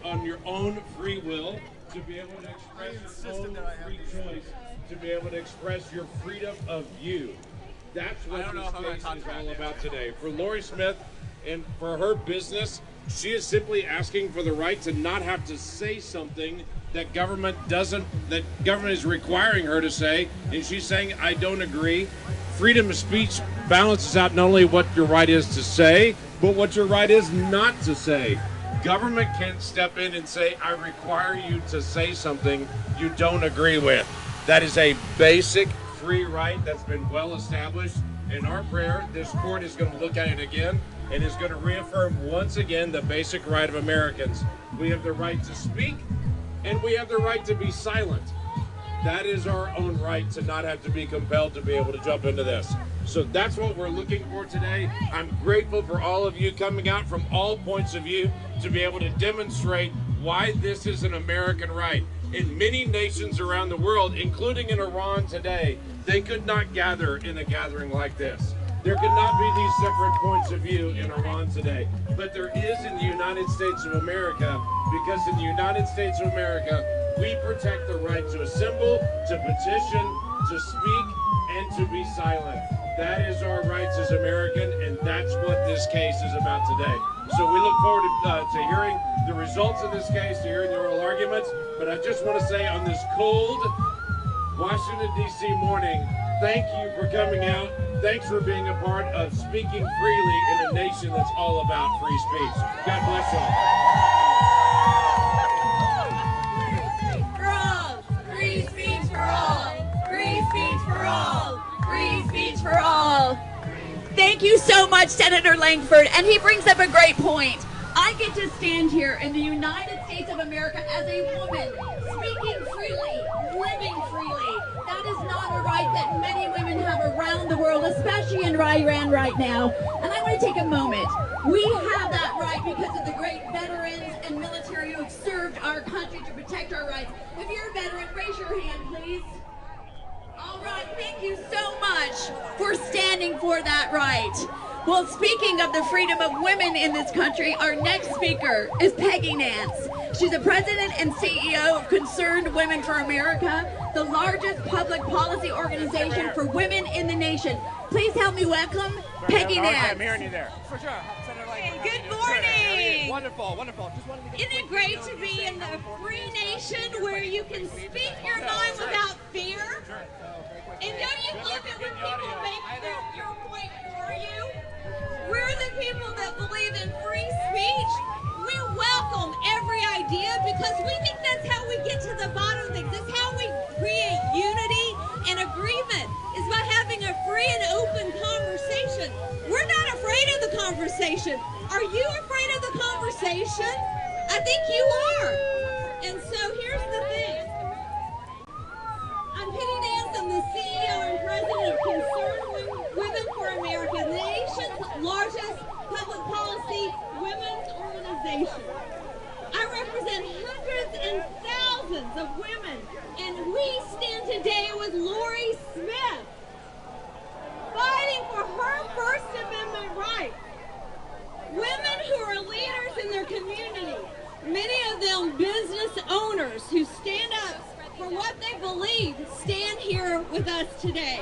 on your own free will, to be able to express your own free choice, to be able to express your freedom of view. That's what this case is all about today. For Lorie Smith and for her business, she is simply asking for the right to not have to say something that government is requiring her to say, and she's saying, I don't agree. Freedom of speech balances out not only what your right is to say, but what your right is not to say. Government can't step in and say, I require you to say something you don't agree with. That is a basic free right that's been well established. In our prayer, this court is going to look at it again and is going to reaffirm once again the basic right of Americans. We have the right to speak, and we have the right to be silent. That is our own right to not have to be compelled to be able to jump into this. So that's what we're looking for today. I'm grateful for all of you coming out from all points of view to be able to demonstrate why this is an American right. In many nations around the world, including in Iran today, they could not gather in a gathering like this. There could not be these separate points of view in Iran today. But there is in the United States of America, because in the United States of America, we protect the right to assemble, to petition, to speak, and to be silent. That is our rights as American, and that's what this case is about today. So we look forward to hearing the results of this case, to hearing the oral arguments. But I just want to say on this cold Washington, D.C. morning, thank you for coming out. Thanks for being a part of speaking freely in a nation that's all about free speech. God bless you all. Free speech for all. Free speech for all. Free speech for all. Thank you so much, Senator Langford. And he brings up a great point. I get to stand here in the United States of America as a woman, speaking freely, living freely. That is not a right that many women have around the world, especially in Iran right now. And I want to take a moment. We have that right because of the great veterans and military who have served our country to protect our rights. If you're a veteran, raise your hand, please. All right, thank you so much for standing for that right. Well, speaking of the freedom of women in this country, our next speaker is Peggy Nance. She's the president and CEO of Concerned Women for America, the largest public policy organization for women in the nation. Please help me welcome Peggy Nance. I'm hearing you there. For sure. Hey, good morning. Wonderful, wonderful. Just wanted to get Isn't it great to be in the free nation where you can speak your mind without fear? And don't you love it when people make your point for you? We're the people that believe in free speech. We welcome every idea because we think that's how we get to the bottom of things. That's how we create unity and agreement, is by having a free and open conversation. We're not afraid of the conversation. Are you afraid of the conversation? I think you are. And so here's the thing. I'm Peggy Nance. I'm the CEO and president of Concerned Women for America, the nation's largest public policy women's organization. I represent hundreds and thousands of women, and we stand today with Lorie Smith, fighting for her First Amendment rights. Women who are leaders in their community, many of them business owners who stand up for what they believe, stand here with us today.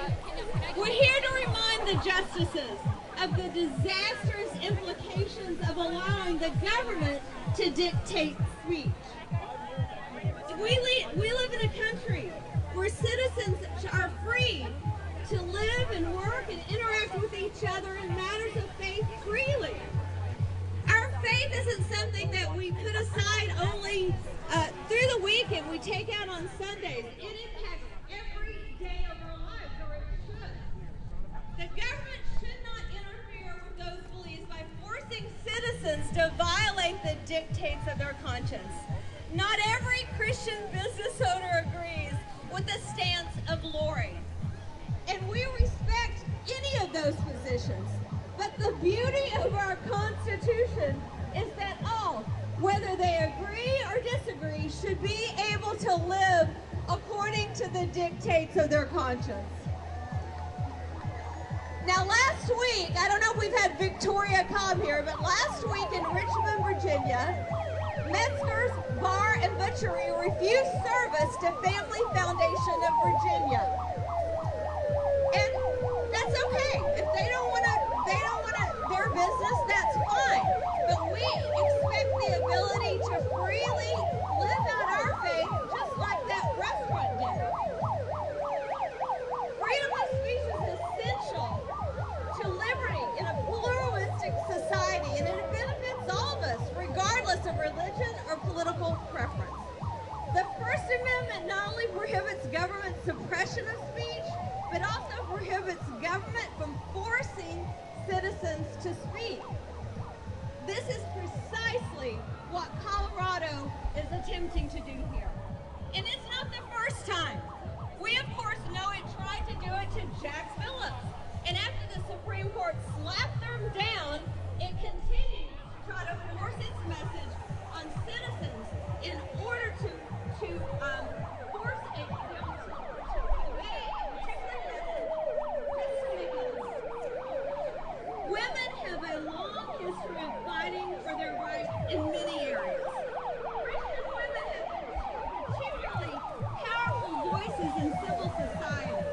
We're here to remind the justices of the disastrous implications of allowing the government to dictate speech. We live in a country where citizens are free to live and work and interact with each other in matters of faith freely. Our faith isn't something that we put aside only through the week and we take out on Sundays. It impacts every day of our lives, or it should. The government should not interfere with those beliefs by forcing citizens to violate the dictates of their conscience. Not every Christian business owner agrees with the stance of Lorie, and we respect any of those positions. But the beauty of our Constitution is that all, whether they agree or disagree, should be able to live according to the dictates of their conscience. Now last week, I don't know if we've had Victoria Cobb here, but last week in Richmond, Virginia, Metzger's and butchery refused service to Family Foundation of Virginia. And that's okay. If they don't want their business, that's fine. But we expect the ability to freely live out our faith just like that restaurant did. Freedom of speech is essential to liberty in a pluralistic society, and it benefits all of us, regardless of religion or political preference. The First Amendment not only prohibits government suppression of speech, but also prohibits government from forcing citizens to speak. This is precisely what Colorado is attempting to do here. And it's not the first time. We, of course, know it tried to do it to Jack Phillips. And after the Supreme Court slapped them down, it continues to try to force its message on citizens in order to force a obey a particular message. Women have a long history of fighting for their rights in many areas. Christian women have been particularly powerful voices in civil society.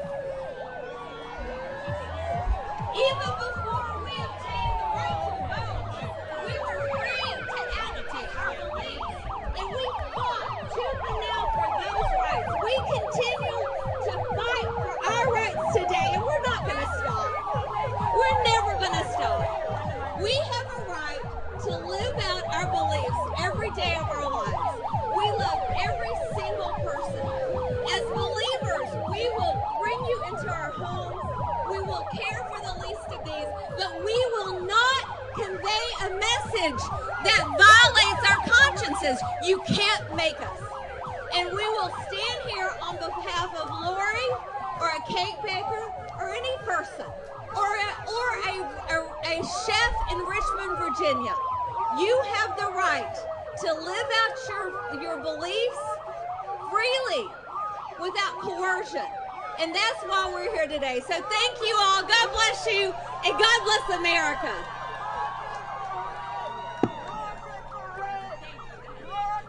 Even before we obtained the right to vote, we were free to advocate our beliefs, and we fought tooth and nail for those rights. We continue to fight for our rights today, and we're not going to stop. We're never going to stop. We have a right to live out our beliefs every day of our lives. We love every single person. As believers, we will bring you into our homes. We will care for the least of these, but we will not convey a message that violates our consciences. You can't make us. And we will stand here on behalf of Lorie or a cake baker or any person or a chef in Richmond, Virginia. You have the right to live out your beliefs freely without coercion. And that's why we're here today. So thank you all. God bless you, and God bless America.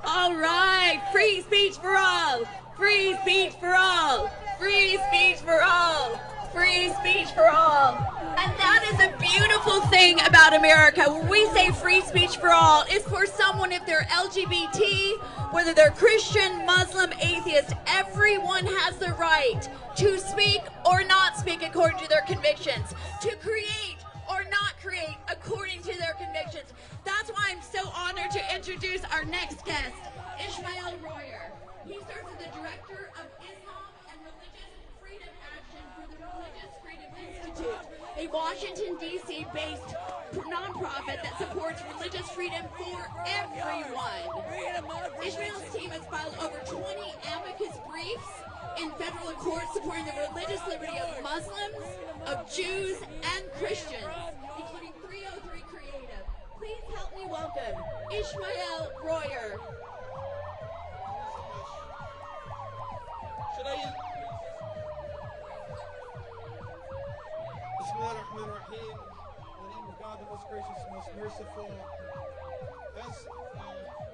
All right. Free speech for all. Free speech for all. Free speech for all. Free speech for all. And that is a beautiful thing about America. When we say free speech for all, it's for someone, if they're LGBT, whether they're Christian, Muslim, atheist, everyone has the right to speak or not speak according to their convictions, to create or not create according to their convictions. That's why I'm so honored to introduce our next guest, Ishmael Royer. He serves as the Director of Islam and Religious Freedom Action for the Religious Freedom Institute, a Washington, D.C. based nonprofit that supports religious freedom for everyone. Ishmael's team has filed over 20 amicus briefs in federal courts supporting the religious liberty of Muslims, of Jews, and Christians, including 303 Creative. Please help me welcome Ishmael Royer. Bismillahirrahmanirrahim. In the name of God, the most gracious, most merciful. As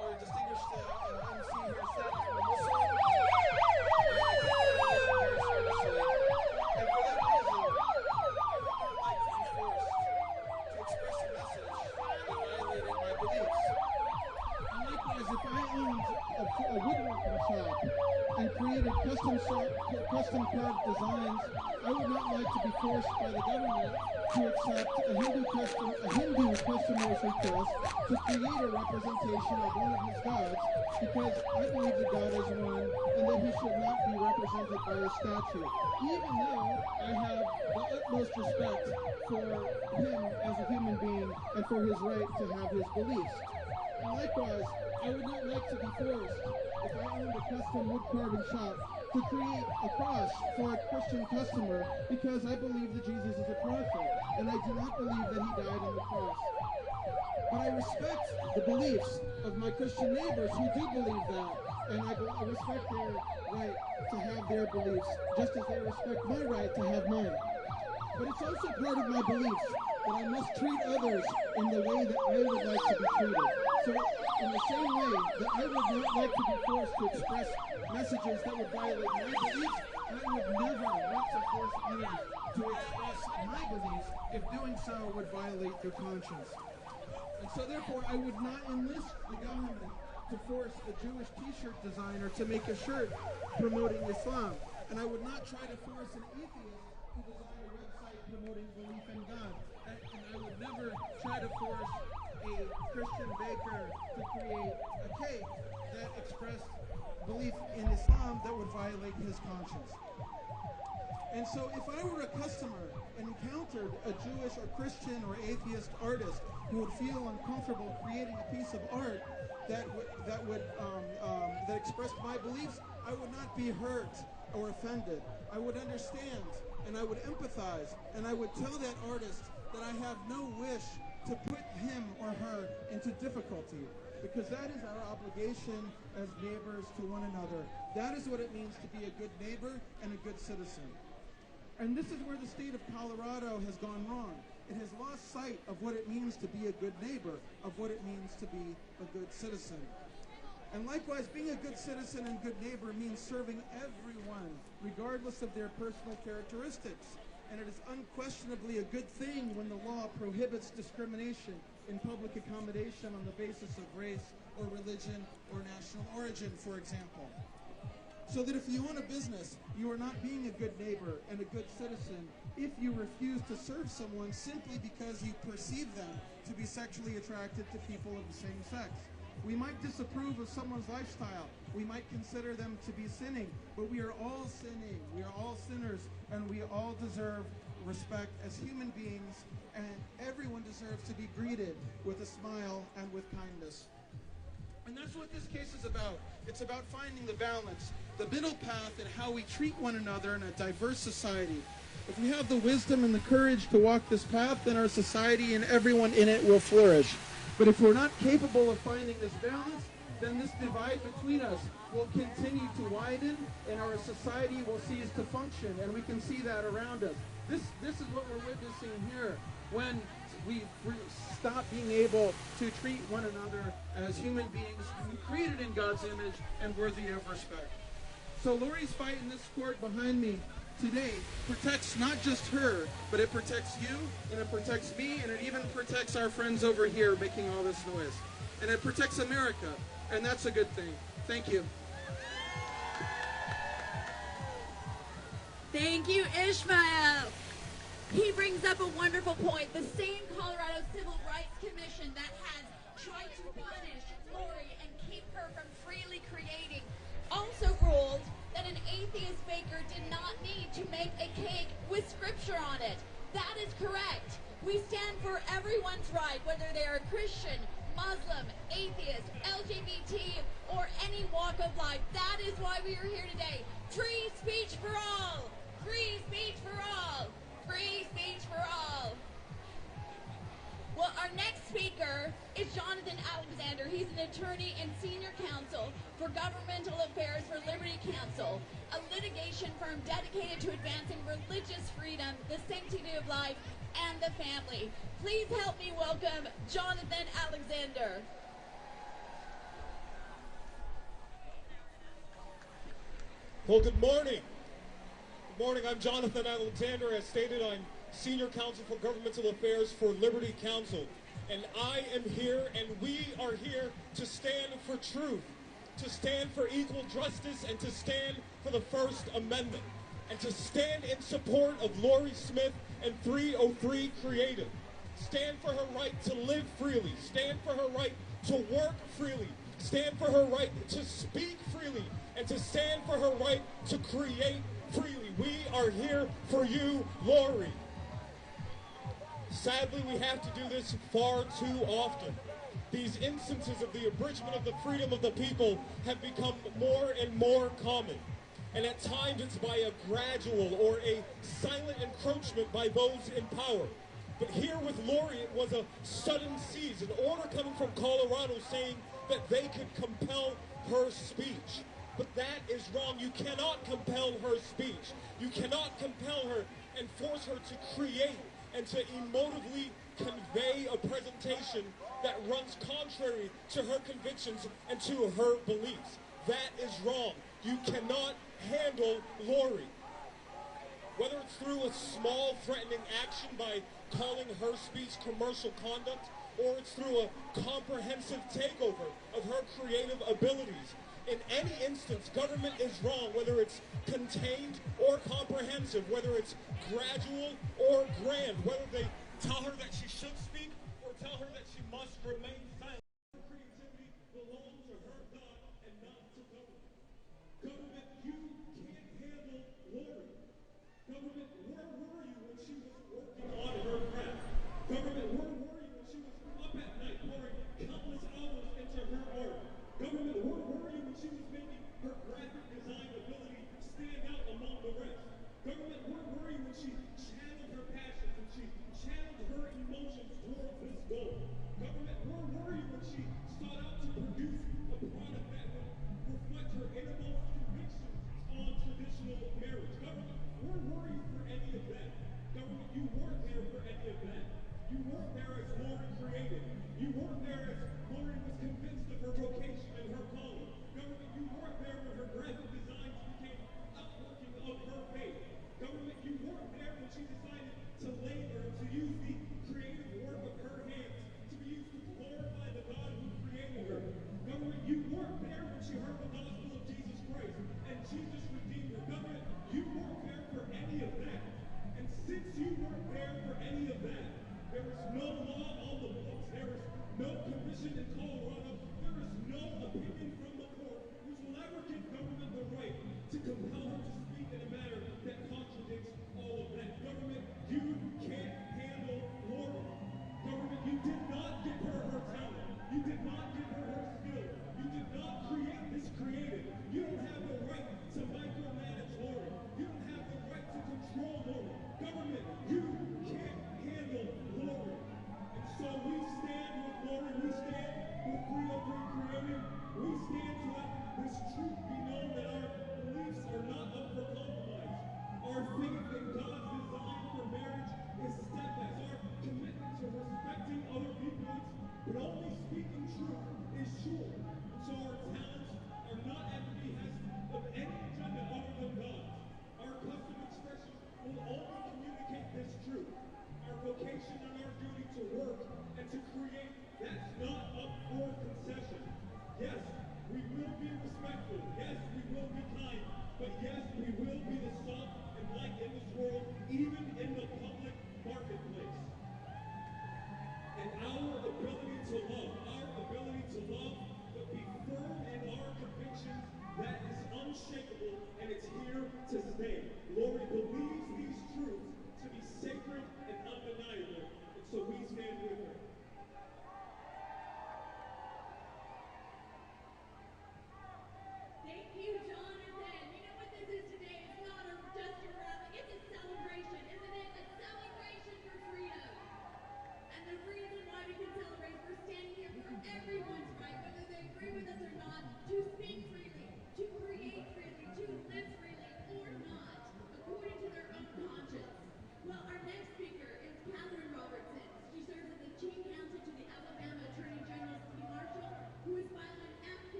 our distinguished MC here said, I'm a Muslim. And for that reason, I would not like to be forced to express a message that violated my beliefs. And likewise, if I owned a woodworking shop and created custom carved designs, I would not like to be forced by the government to accept a Hindu customer's request to create a representation of one of his gods, because I believe that God is one and that he should not be represented by a statue, even though I have the utmost respect for him as a human being and for his right to have his beliefs. And likewise, I would not like to be forced, if I owned a custom wood carving shop, to create a cross for a Christian customer, because I believe that Jesus is a prophet, and I do not believe that he died on the cross. But I respect the beliefs of my Christian neighbors who do believe that, and I respect their right to have their beliefs, just as they respect my right to have mine. But it's also part of my beliefs that I must treat others in the way that I would like to be treated. So In the same way that I would not like to be forced to express messages that would violate my beliefs, I would never want to force others to express my beliefs if doing so would violate their conscience. And so therefore, I would not enlist the government to force a Jewish t-shirt designer to make a shirt promoting Islam. And I would not try to force an atheist to design a website promoting belief in God. And I would never try to force a Christian baker to create a cake that expressed belief in Islam that would violate his conscience. And so if I were a customer and encountered a Jewish or Christian or atheist artist who would feel uncomfortable creating a piece of art that expressed my beliefs, I would not be hurt or offended. I would understand and I would empathize and I would tell that artist that I have no wish to put him or her into difficulty, because that is our obligation as neighbors to one another. That is what it means to be a good neighbor and a good citizen. And this is where the state of Colorado has gone wrong. It has lost sight of what it means to be a good neighbor, of what it means to be a good citizen. And likewise, being a good citizen and good neighbor means serving everyone, regardless of their personal characteristics. And it is unquestionably a good thing when the law prohibits discrimination in public accommodation on the basis of race or religion or national origin, for example. So that if you own a business, you are not being a good neighbor and a good citizen if you refuse to serve someone simply because you perceive them to be sexually attracted to people of the same sex. We might disapprove of someone's lifestyle. We might consider them to be sinning, but we are all sinning. We are all sinners, and we all deserve respect as human beings, and everyone deserves to be greeted with a smile and with kindness. And that's what this case is about. It's about finding the balance, the middle path in how we treat one another in a diverse society. If we have the wisdom and the courage to walk this path, then our society and everyone in it will flourish. But if we're not capable of finding this balance, then this divide between us will continue to widen and our society will cease to function. And we can see that around us. This is what we're witnessing here when we stop being able to treat one another as human beings created in God's image and worthy of respect. So Lorie's fight in this court behind me today protects not just her, but it protects you, and it protects me, and it even protects our friends over here making all this noise. And it protects America, and that's a good thing. Thank you. Thank you, Ishmael. He brings up a wonderful point. The same Colorado Civil Rights Commission that has tried to punish Lorie and keep her from freely creating also ruled that an atheist baker did not need to make a cake with scripture on it. That is correct. We stand for everyone's right, whether they are Christian, Muslim, atheist, LGBT, or any walk of life. That is why we are here today. Free speech for all. Free speech for all. Free speech for all. Well, our next speaker is Jonathan Alexander. He's an attorney and senior counsel for governmental affairs for Liberty Counsel, a litigation firm dedicated to advancing religious freedom, the sanctity of life, and the family. Please help me welcome Jonathan Alexander. Well, good morning. Good morning. I'm Jonathan Alexander. As stated, I'm Senior Counsel for Governmental Affairs for Liberty Counsel. And I am here, and we are here to stand for truth, to stand for equal justice, and to stand for the First Amendment, and to stand in support of Lorie Smith and 303 Creative. Stand for her right to live freely. Stand for her right to work freely. Stand for her right to speak freely. And to stand for her right to create freely. We are here for you, Lorie. Sadly, we have to do this far too often. These instances of the abridgment of the freedom of the people have become more and more common. And at times it's by a gradual or a silent encroachment by those in power. But here with Lorie, it was a sudden seize, an order coming from Colorado saying that they could compel her speech. But that is wrong. You cannot compel her speech. You cannot compel her and force her to create and to emotively convey a presentation that runs contrary to her convictions and to her beliefs. That is wrong. You cannot handle Lorie. Whether it's through a small threatening action by calling her speech commercial conduct, or it's through a comprehensive takeover of her creative abilities. In any instance, government is wrong, whether it's contained or comprehensive, whether it's gradual or grand, whether they tell her that she should speak or tell her that she must remain silent. Her creativity belongs to her God and not to government. Government, you can't handle Lorie. Government, where were you when she was working on her craft? Government, where were you when she was up at night pouring countless hours into her art? Government, where were you when she was making her graphic design ability stand out among the rest? Government, where were you when she channeled her passions and she channeled her emotions toward this goal? Government, where were you when she sought out